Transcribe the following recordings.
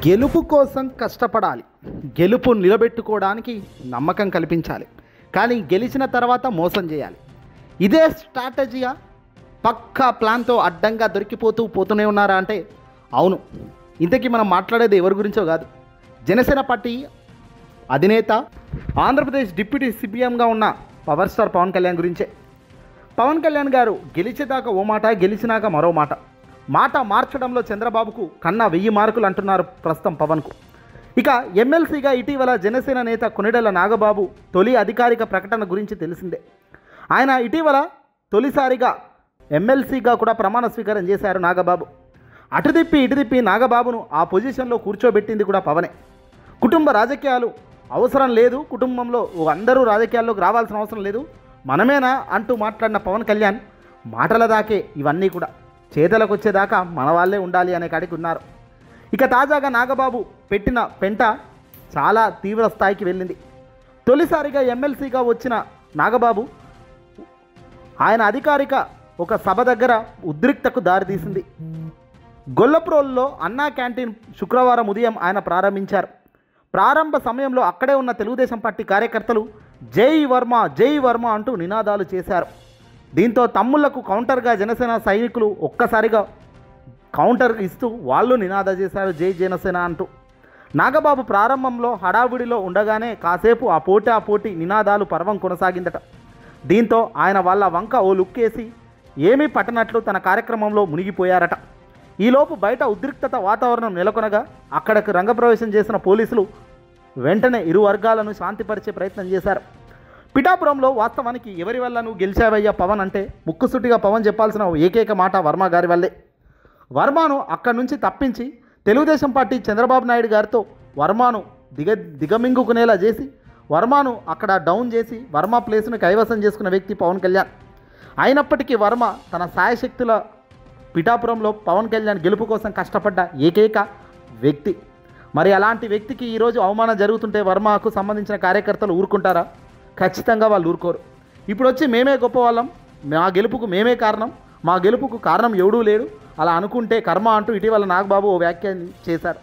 గెలుపు కోసం కష్టపడాలి, గెలుపు నిలబెట్టుకోవడానికి నమ్మకం కల్పించాలి, కానీ గెలిచిన తర్వాత మోసం చేయాలి. ఇదే స్ట్రాటజీయా? పక్కా ప్లాన్తో అడ్డంగా పోతూనే ఉన్నారా అంటే అవును. ఇంతకీ మనం మాట్లాడేది ఎవరి గురించో కాదు, జనసేన పార్టీ అధినేత, ఆంధ్రప్రదేశ్ డిప్యూటీ సీఎంగా ఉన్న పవర్ స్టార్ పవన్ కళ్యాణ్ గురించే. పవన్ కళ్యాణ్ గారు గెలిచేదాకా ఓ మాట, గెలిచినాక మరో మాట. మాట మార్చడంలో చంద్రబాబుకు కన్నా 1000 మార్కులు అంటున్నారు ప్రస్తుతం పవన్కు. ఇక ఎమ్మెల్సీగా ఇటీవల జనసేన నేత కొనిడెల నాగబాబు తొలి అధికారిక ప్రకటన గురించి తెలిసిందే. ఆయన ఇటీవల తొలిసారిగా ఎమ్మెల్సీగా కూడా ప్రమాణ స్వీకారం చేశారు నాగబాబు. అటు తిప్పి నాగబాబును ఆ పొజిషన్లో కూర్చోబెట్టింది కూడా పవనే. కుటుంబ రాజకీయాలు అవసరం లేదు, కుటుంబంలో అందరూ రాజకీయాల్లోకి రావాల్సిన అవసరం లేదు, మనమేనా అంటూ మాట్లాడిన పవన్ కళ్యాణ్ మాటల దాకే ఇవన్నీ కూడా చేతలకు వచ్చేదాకా మన వాళ్ళే ఉండాలి అనే కాడికి ఉన్నారు. ఇక తాజాగా నాగబాబు పెట్టిన పెంట చాలా తీవ్ర స్థాయికి వెళ్ళింది. తొలిసారిగా ఎమ్మెల్సీగా వచ్చిన నాగబాబు ఆయన అధికారిక ఒక సభ దగ్గర ఉద్రిక్తకు దారితీసింది. గొల్లప్రోల్లో అన్నా క్యాంటీన్ శుక్రవారం ఉదయం ఆయన ప్రారంభించారు. ప్రారంభ సమయంలో అక్కడే ఉన్న తెలుగుదేశం పార్టీ కార్యకర్తలు జై వర్మ జై వర్మ అంటూ నినాదాలు చేశారు. దీంతో తమ్ముళ్లకు కౌంటర్గా జనసేన సైనికులు ఒక్కసారిగా కౌంటర్ ఇస్తూ వాళ్ళు నినాదా చేశారు జై జనసేన అంటూ. నాగబాబు ప్రారంభంలో హడావుడిలో ఉండగానే కాసేపు ఆ పోటీ నినాదాలు పర్వం కొనసాగిందట. దీంతో ఆయన వాళ్ళ వంక ఓ లుక్కేసి ఏమీ పట్టనట్లు తన కార్యక్రమంలో మునిగిపోయారట. ఈలోపు బయట ఉద్రిక్తత వాతావరణం నెలకొనగా అక్కడికి రంగప్రవేశం చేసిన పోలీసులు వెంటనే ఇరు వర్గాలను శాంతిపరిచే ప్రయత్నం చేశారు. పిఠాపురంలో వాస్తవానికి ఎవరి వల్ల నువ్వు గెలిచావయ్యా పవన్ అంటే ముక్కుసూటిగా పవన్ చెప్పాల్సిన ఏకైక మాట వర్మ గారి వల్లే. వర్మను అక్కడి నుంచి తప్పించి తెలుగుదేశం పార్టీ చంద్రబాబు నాయుడు గారితో వర్మను దిగమింగుకునేలా చేసి వర్మను అక్కడ డౌన్ చేసి వర్మ ప్లేస్ను కైవసం చేసుకున్న వ్యక్తి పవన్ కళ్యాణ్. అయినప్పటికీ వర్మ తన సాయశక్తుల పిఠాపురంలో పవన్ కళ్యాణ్ గెలుపు కోసం కష్టపడ్డ ఏకైక వ్యక్తి. మరి అలాంటి వ్యక్తికి ఈరోజు అవమానం జరుగుతుంటే వర్మకు సంబంధించిన కార్యకర్తలు ఊరుకుంటారా? ఖచ్చితంగా వాళ్ళు ఊరుకోరు. ఇప్పుడు వచ్చి మేమే గొప్ప వాళ్ళం, మా గెలుపుకు మేమే కారణం, మా గెలుపుకు కారణం ఎవడూ లేడు, అలా అనుకుంటే కర్మ అంటూ ఇటీవల నాగబాబు ఓ వ్యాఖ్యలు చేశారు.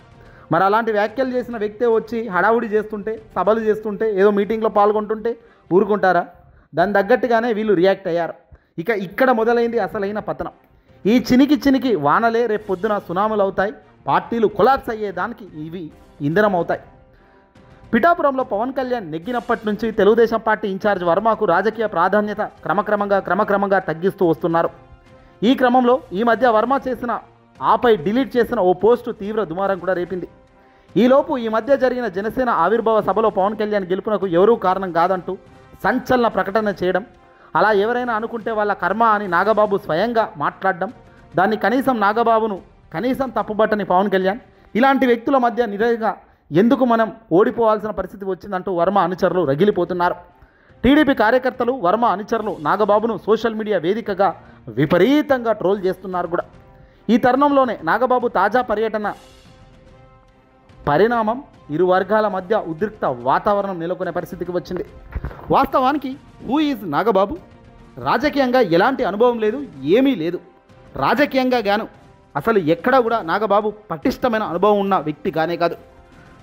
మరి అలాంటి వ్యాఖ్యలు చేసిన వ్యక్తే వచ్చి హడావుడి చేస్తుంటే, సభలు చేస్తుంటే, ఏదో మీటింగ్లో పాల్గొంటుంటే ఊరుకుంటారా? దాని తగ్గట్టుగానే వీళ్ళు రియాక్ట్ అయ్యారు. ఇక ఇక్కడ మొదలైంది అసలైన పతనం. ఈ చినికి వానలే రేపు పొద్దున సునాములు అవుతాయి, పార్టీలు కొలాప్స్ అయ్యేదానికి ఇవి ఇంధనం అవుతాయి. పిఠాపురంలో పవన్ కళ్యాణ్ నెగ్గినప్పటి నుంచి తెలుగుదేశం పార్టీ ఇన్ఛార్జ్ వర్మకు రాజకీయ ప్రాధాన్యత క్రమక్రమంగా తగ్గిస్తూ వస్తున్నారు. ఈ క్రమంలో ఈ మధ్య వర్మ చేసిన ఆపై డిలీట్ చేసిన ఓ పోస్టు తీవ్ర దుమారం కూడా రేపింది. ఈలోపు ఈ మధ్య జరిగిన జనసేన ఆవిర్భావ సభలో పవన్ కళ్యాణ్ గెలుపునకు ఎవరూ కారణం కాదంటూ సంచలన ప్రకటన చేయడం, అలా ఎవరైనా అనుకుంటే వాళ్ళ కర్మ అని నాగబాబు స్వయంగా మాట్లాడడం, దాన్ని నాగబాబును కనీసం తప్పుబట్టని పవన్ కళ్యాణ్, ఇలాంటి వ్యక్తుల మధ్య నిజంగా ఎందుకు మనం ఓడిపోవాల్సిన పరిస్థితి వచ్చిందంటూ వర్మ అనుచరులు రగిలిపోతున్నారు. టీడీపీ కార్యకర్తలు వర్మ అనుచరులు నాగబాబును సోషల్ మీడియా వేదికగా విపరీతంగా ట్రోల్ చేస్తున్నారు కూడా. ఈ తరుణంలోనే నాగబాబు తాజా పరిణామం ఇరు వర్గాల మధ్య ఉద్రిక్త వాతావరణం నెలకొనే పరిస్థితికి వచ్చింది. వాస్తవానికి హూ ఈజ్ నాగబాబు? రాజకీయంగా ఎలాంటి అనుభవం లేదు, ఏమీ లేదు. రాజకీయంగా గాను అసలు ఎక్కడా కూడా నాగబాబు పటిష్టమైన అనుభవం ఉన్న వ్యక్తి కానే కాదు.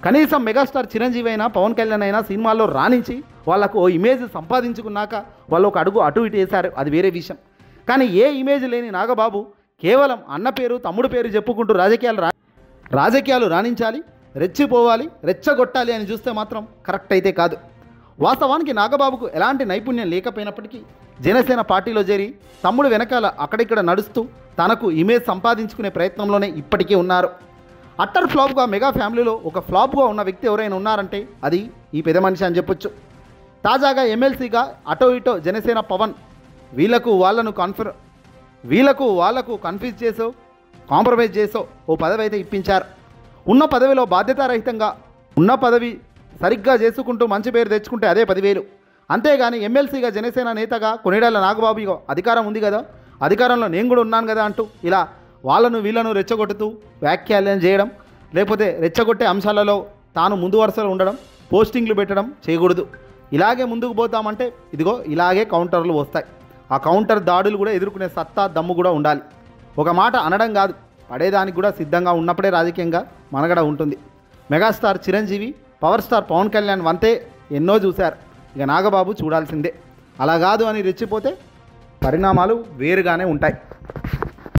కనీసం మెగాస్టార్ చిరంజీవి అయినా పవన్ కళ్యాణ్ అయినా సినిమాల్లో రాణించి వాళ్ళకు ఓ ఇమేజ్ సంపాదించుకున్నాక వాళ్ళు ఒక అడుగు అటు ఇటు వేశారు, అది వేరే విషయం. కానీ ఏ ఇమేజ్ లేని నాగబాబు కేవలం అన్న పేరు తమ్ముడు పేరు చెప్పుకుంటూ రాజకీయాలు రాణించాలి, రెచ్చిపోవాలి, రెచ్చగొట్టాలి అని చూస్తే మాత్రం కరెక్ట్ అయితే కాదు. వాస్తవానికి నాగబాబుకు ఎలాంటి నైపుణ్యం లేకపోయినప్పటికీ జనసేన పార్టీలో చేరి తమ్ముడు వెనకాల అక్కడిక్కడ నడుస్తూ తనకు ఇమేజ్ సంపాదించుకునే ప్రయత్నంలోనే ఇప్పటికీ ఉన్నారు. అట్టర్ ఫ్లాప్గా మెగా ఫ్యామిలీలో ఒక ఫ్లాప్గా ఉన్న వ్యక్తి ఎవరైనా ఉన్నారంటే అది ఈ పెద్ద మనిషి అని చెప్పొచ్చు. తాజాగా ఎమ్మెల్సీగా అటో ఇటో జనసేన పవన్ వీళ్లకు వాళ్ళకు కన్ఫ్యూజ్ చేసో కాంప్రమైజ్ చేసో ఓ పదవి అయితే ఇప్పించారు. ఉన్న పదవిలో బాధ్యతారహితంగా ఉన్న పదవి సరిగ్గా చేసుకుంటూ మంచి పేరు తెచ్చుకుంటే అదే 10,000. అంతేగాని ఎమ్మెల్సీగా జనసేన నేతగా కొనిడెల నాగబాబు అధికారం ఉంది కదా, అధికారంలో నేను కూడా ఉన్నాను కదా అంటూ ఇలా వీళ్ళను రెచ్చగొట్టుతూ వ్యాఖ్యలు చేయడం, లేకపోతే రెచ్చగొట్టే అంశాలలో తాను ముందు వరుసలో ఉండడం, పోస్టింగ్లు పెట్టడం చేయకూడదు. ఇలాగే ముందుకు పోతామంటే ఇదిగో ఇలాగే కౌంటర్లు వస్తాయి. ఆ కౌంటర్ దాడులు కూడా ఎదుర్కొనే సత్తా దమ్ము కూడా ఉండాలి. ఒక మాట అనడం కాదు, పడేదానికి కూడా సిద్ధంగా ఉన్నప్పుడే రాజకీయంగా మనగడ ఉంటుంది. Megastar Chiranjeevi, power star Pawan Kalyan వంతే ఎన్నో చూశారు. ఇక నాగబాబు చూడాల్సిందే. అలా కాదు అని రెచ్చిపోతే పరిణామాలు వేరుగానే ఉంటాయి.